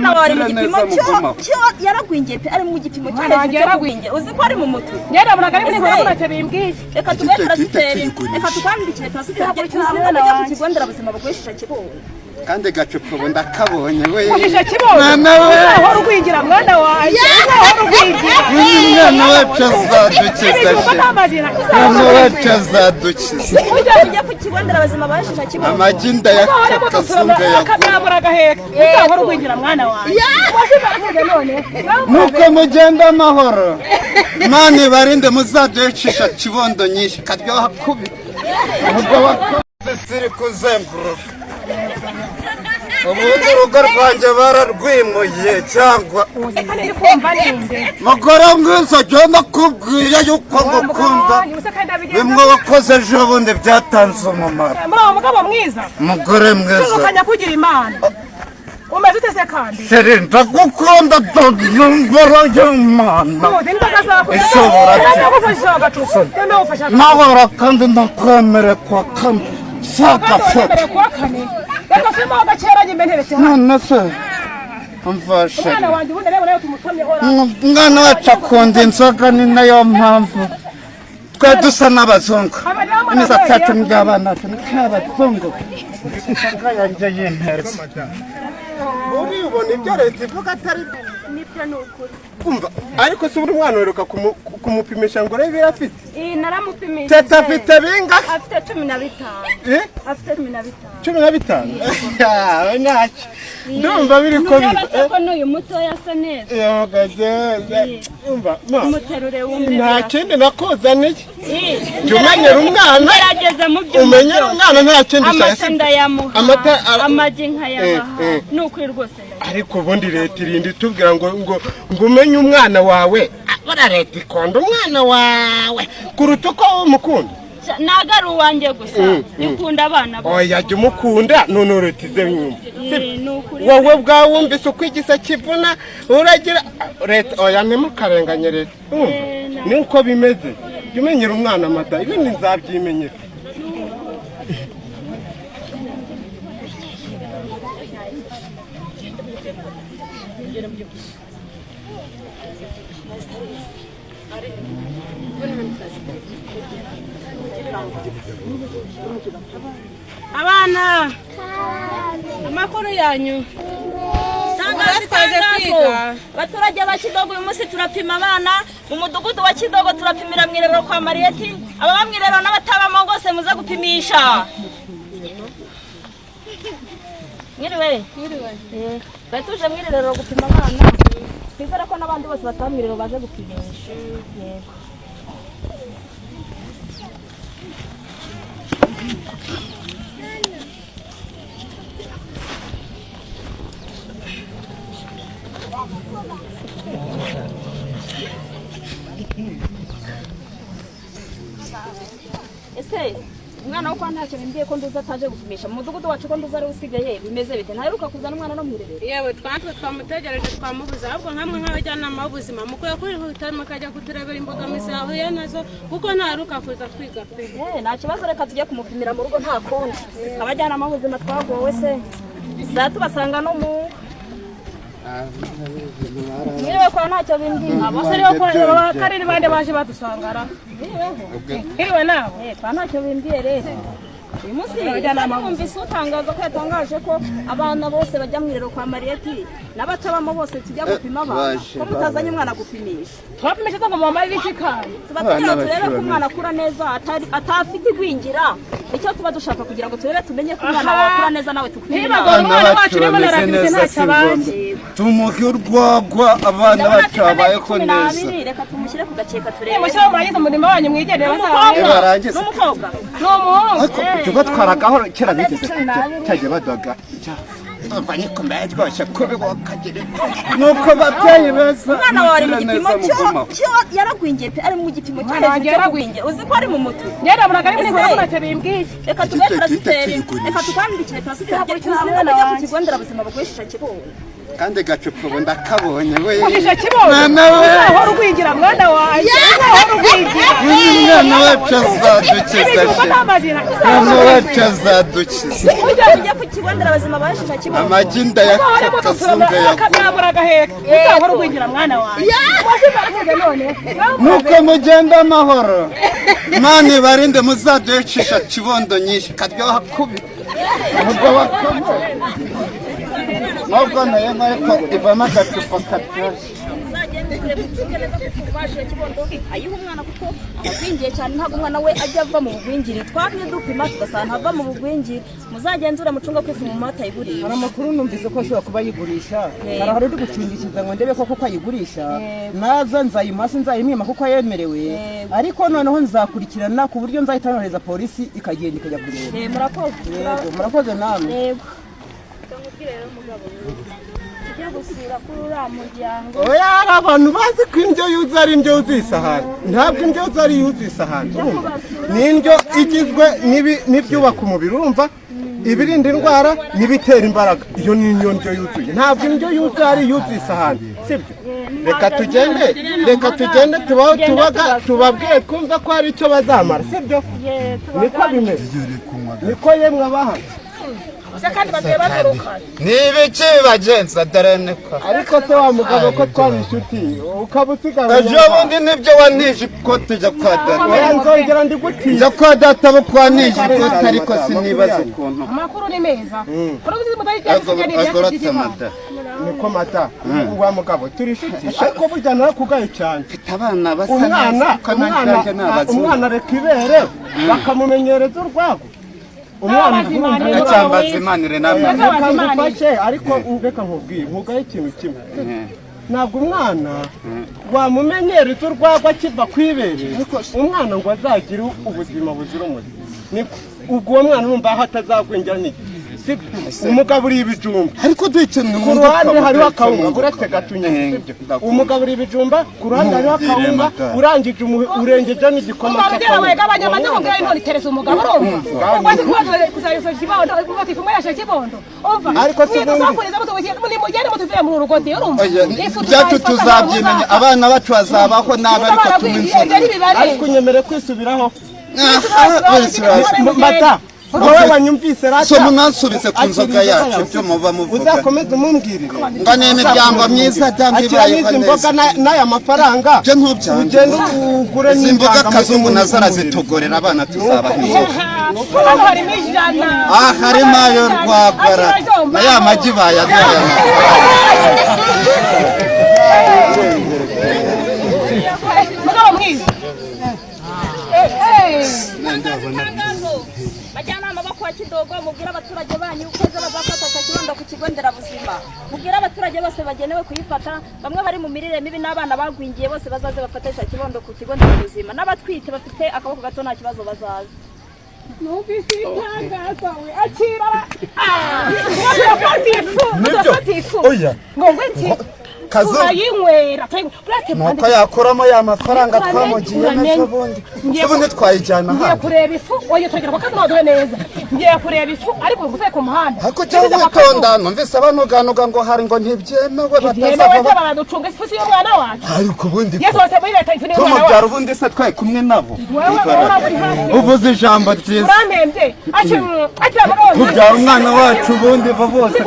umwana wari mu gipimo cyo yaragwingiye pe ari mu gipimo cyo yaragwingiye uzi ko ari mu mutwe ngera buraga ari muri bora bimbwiye reka tugende turasiteri reka tukandikire turasiteri cyangwa bajya ku kigo nderabuzima baguhisha kibonye kandi gacupa ndakabonye we kuhisha kibonye mwana we aho rugwingira mwana waje aho rugwingira mwana wacu azadukiza mwana wacu azadukiza ujya ku kigo nderabuzima bahisha kibonye amaginda ya kasunga ya kaburaga heka aho rugwingira mwana waje nuko mugenda amahoro mane barinde muzaduhisha kibondo nyinshi karyoha kubi ubwo bakoze siri kuzenguruka ubundi urugo rwanjye bararwimuye cyangwa mugore mwiza genda kubwira yuko ngukunda bimwe wakoze ejo bundi byatanze umumaro mugabo mwiza mugore mwiza ukajya kugira imana umeze utese kandi seri ndagukunda ndagukunda y'imana ishobora nahora kandi ndakwemere kwa kane saka foto reka filime ho gakera nyimenteretse none se umfashe mwana wanjye ubundi rero tumutomye hora mwana wacu akunda inzoga ni nayo mpamvu twe dusa n'abazungu imisatsi yacu n'abana bacu n'abazungu inzoga yanjye y'intero uribona ibyo leta ivuga atari nibyo ni ukuri kumva ariko se buri mwana weruka kumupimisha ngo urebe afite naramupimisha teta afite bingahe afite 15 afite 15 yawe ntacyo ndumva biri ko biba ko n'uyu muto yasa neza yogageze umva umuterure wumve nta kindi nakuzaniye umenyera umwana umenyera umwana nta kindi amata ndayamuha amagi nkayabaha ni ukuri rwose ariko ubundi leta irindi itubwira ngo umenye umwana wawe abura leta ikunda umwana wawe kuruta uko umukunda ntago ari uwanjye gusa nikunda abana bose oya jya umukunda none uretize nyuma wowe bwawe wumvise uko igisa kivuna uragira leta oya ntimukarenganye leta ni uko bimeze jya umenyera umwana amata ibindi nzabyimenyera abana amakuru yanyu abaturage ba Kidogo uyu munsi turapima abana mu mudugudu wa Kidogo turapimira mu irerero kwa Mariyeti ababa mu irerero n'abatabamo rwose muze gupimisha mwiriwe batuje mu irerero gupima abana twizera ko n'abandi bose bataba mu irerero baje gupimisha yego ese umwana wo kwa ntacyo bimbwiye ko nduza ataje gupimisha mu mudugudu wacu ko nduza ari usigaye bimeze bite ntaheruka kuzana umwana no mwirerero yewe twatwe twamutegereje twamubuza ahubwo nkamwe nk'abajyanama b'ubuzima mukwiye kwihuta mukajya kuturebera imbogamizi yahuye nazo kuko ntaheruka kuza kwiga pe nta kibazo reka tujye kumupimira mu rugo nta kundi abajyanama b'ubuzima twagowe se zatubasanga no mu niwe kwa ntacyo bimbwiye abose ariyo ko kariri bande baje badusangara iriwe nawe kwa ntacyo bimbwiye rero uyu munsi numvise utangaza ko yatangaje ko abana bose bajya mu irerero kwa Mariyeti n'abatabamo bose tujya gupima abana ko mutazanye umwana gupimisha twapimisha ngo mama ari bicikanye tuba tugira turebe ko umwana akura neza atafite igwingira icyo tuba dushaka kugira ngo turebe tumenye ko umwana wakura neza nawe tukupimira umwana wacu niba narafite ntacyo abandi tumuhe urwagwa abana bacabayeho neza reka tumushyire ku gakeka turebe mushyire murangiza umurimo wanyu mwigendere bazabaye n'umukobwa n'umuhungu tugatwaragaho kera bigeze cyajya badoga abanye kumenya rwose kuri wakagire nuko babyeyi beza umwana wawe mu gipimo cyo yaragwingiye pe ari mu gipimo cyo yaragwingiye uzi ko ari mu mutwe ngera buraga ari muri bora bimbwiye reka tugende turasiteri reka tukandikire turasiteri cyangwa bajya ku kigo nderabuzima baguhisha kibonye kandi gacupa ubu ndakabonye we uhishe kibondo uzahora ugwingira mwana wanjye uzahora ugwingira umwana wacu azadukiza umwana wacu azadukiza ujya ku kigo nderabuzima bashisha kibondo amagi ndayakazunga akabura agaheka uzahora ugwingira mwana wanjye nuko mugenda amahoro Imana ibarinde muzaducisha kibondo nyinshi karyoha kubi ubwo bakoma nubwo nayo ariko ivamo agacupa karyoshye ayiha umwana kuko agwingiye cyane ntabwo umwana we ajya ava mu bugwingiri twamye dupima tugasanga ava mu bugwingiri muzagenzura mucunga kwifu mu mata ayigurisha hari amakuru numvise ko ashobora kuba ayigurisha hari ahari uri gucungishiza ngo ndebe koko ayigurisha naza nzayimasi nzayimwima kuko yemerewe ariko noneho nzakurikirana ku buryo nzahita nohereza polisi ikagenda ikajya kureba murakoze namwe yego gusura kuri uriya muryango oya hari abantu bazi ko indyo yuzuye ari indyo yuzuye isahani ntabwo indyo yuzuye ari yuzuye isahani ni indyo igizwe n'ibyubaka umubiri urumva ibirinda indwara n'ibitera imbaraga iyo ni indyo yuzuye ntabwo indyo yuzuye ari yuzuye isahani sibyo reka tugende tubabwiye twumva ko hari icyo bazamara sibyo niko bimeze niko yemwe abaha kandi bagiye bagaruka n'ibiki bagenza dore niko ariko se wa mugabo ko twari inshuti ukaba usigaye ejo bundi nibyo wanije ko tujya kwa data nzongera ndigutiye njya kwa data bo kwa nije ko ariko sinibaza ukuntu amakuru ni meza agorotse amata niko mata wa mugabo turi inshuti ariko burya narakugaye cyane mfite abana basa neza umwana reka ibere bakamumenyereza urwago umwana acyambaza imanire namwe ufashe ariko reka nkubwire nkugaye ikintu kimwe ntabwo umwana wamumenyereza urwagwa akiva ku ibere umwana ngo azagire ubuzima buzira umuze ubwo uwo mwana urumva aho atazagwingira n'iki umugabo uri ibijumba ariko dukeneye ku ruhande hariho akawunga uretse gatunye umugabo uri ibijumba ku ruhande hariho akawunga urangije urengeje n'igikoma ariko byacu tuzabyimenya abana bacu bazabaho nabi ariko tumenye ariko unyemere kwisubiraho mata wowe wanyumvise rata so munansubize ku nzoga yacu byo muba muvuga uzakomeza umumbwirire ngo ni imiryango myiza cyangwa ibayeho neza n'aya mafaranga byo ntubyange ugende ugure n'imboga kazungu nazara zitugorera abana tuzabaha harimo ayo rwagara na ya magi bayaduha bajyanama bo kwa Kidogo mubwira abaturage banyu ko bazafata kibondo ku kigo nderabuzima mubwira abaturage bose bagenewe kuyifata bamwe bari mu mirire mibi n'abana bagwingiye bose bazaze bafatisha kibondo ku kigo nderabuzima n'abatwite bafite akaboko gato nta kibazo bazaza numvise itangazo akira oya ngo ngwiki kazungu nuko yakuramo ya mafaranga twamugiye n'ejo bundi ubundi twayijyana ngiye kureba ifu oya tugera kwa kaduha neza ngiye kureba ifu ariko nguvuye ku muhanda ariko cyangwa witonda numvise abanuganuga ngo hari ngo ntibyemewe batazava baraducunga ifu si y'umwana wacu ariko ubundi yesu wose muri leta ifu n'umwana wacu tumubyara ubundi se twaye kumwe nabo uvuze ijambo ryiza uramembye tubyara umwana wacu ubundi bo bose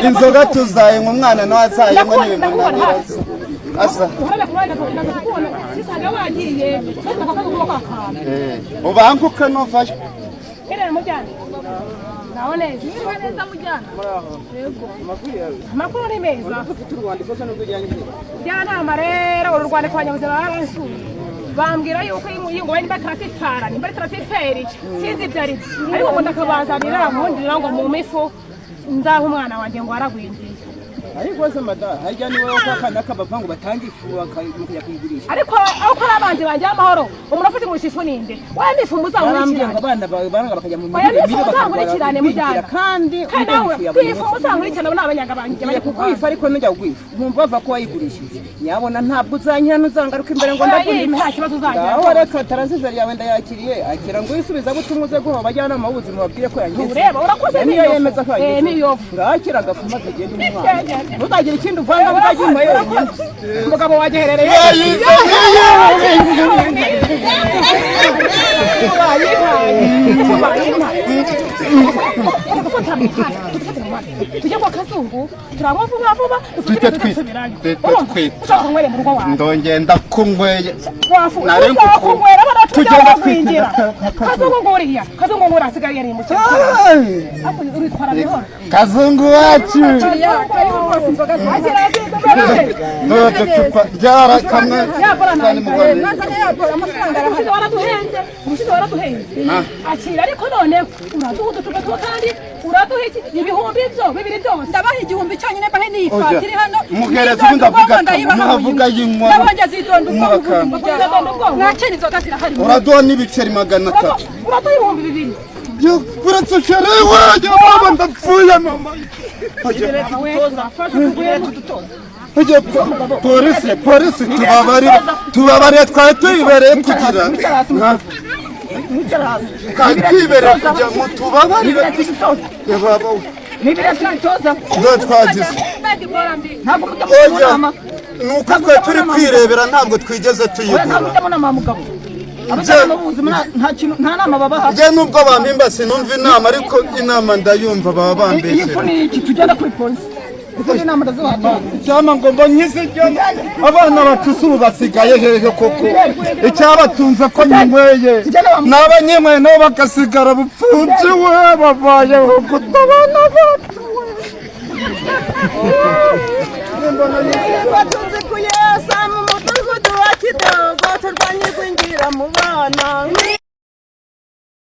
inzoga tuzayinywa umwana nawe azayinywa n'ibintu asa ubanguke nuvayo amakuru ni meza njyanama rero uru rwandiko abanyabuzima baransuye bambwira yuko iyi ngo nimba taratifara nimba taratiferi sinzi ibyo ari ariko ngo ndakabazanira nkundira ngo mu mifu nzaho umwana wanjye ngo aragwingiye ariko se mada harya ni wowe kakana kabavangu batangi ifu bakajya kuyigurisha ariko aho kora abanzi banje amahoro umuntu afite umushifu ninde waye nifu muzankurikirana abana baranga bakajya mu mirire bakagurikirane mujyana kandi kwifu muzankurikirana n'abanyaga banje bajya kukwifa ariko nujya kugwifa nkumva bava ko wayigurishije nyabona ntabwo uzanyana uzangaruka imbere ngo ndakurimba nta kibazo uzagira aho reka tarazije yawe ndayakiriye akira ngo isubiza gutunguze guho bajyana mu buzima babwire ko yangize ureba urakoze niyo yemeza ko yangize niyo ngakira gafuma zigenda umwana uzagira ikindi uvanga uzagimba yenyine umugabo wageherereye tujye kwa kazungu turanywa vuba vuba tujye twita ndongeye ndakunyweye kunywera baratujya kwinjira kazungu nguriya kazungu ngura asigaye ari mu kazungu wacu ryara kamwe umushizi waraduhenze akira ariko none uraduha uducupa kandi uraduha ibihumbi bibiri byose ndabaha igihumbi cyonyine mbahe n'iyifata iri hano mugereza ubundi avuga yinywa mwakira inzoga zirahari uraduha n'ibiceri 300 uraduha ibihumbi bibiri uretse sherewe baba ndapfuye mama polisi tubabarire twari tuyibereye kugira twibereye kugira ngo tubabarire twagize ni uko twe turi kwirebera ntabwo twigeze tuyigura nta nama babaha njye nubwo bampimba sinumva inama ariko inama ndayumva baba bambeshyera ifu ni iki tujyana kuri polisi inama ndazibaha icyama ngo mbonyize ibyo abana bacu ubu basigaye hehe koko icyabatunze ko nyinyweye n'abanyemwe nabo bagasigara bupfubye we babayeho kutabana bacu batunze kuyesa mu mudugudu wa Kidogo turwanye kwinjira mu bana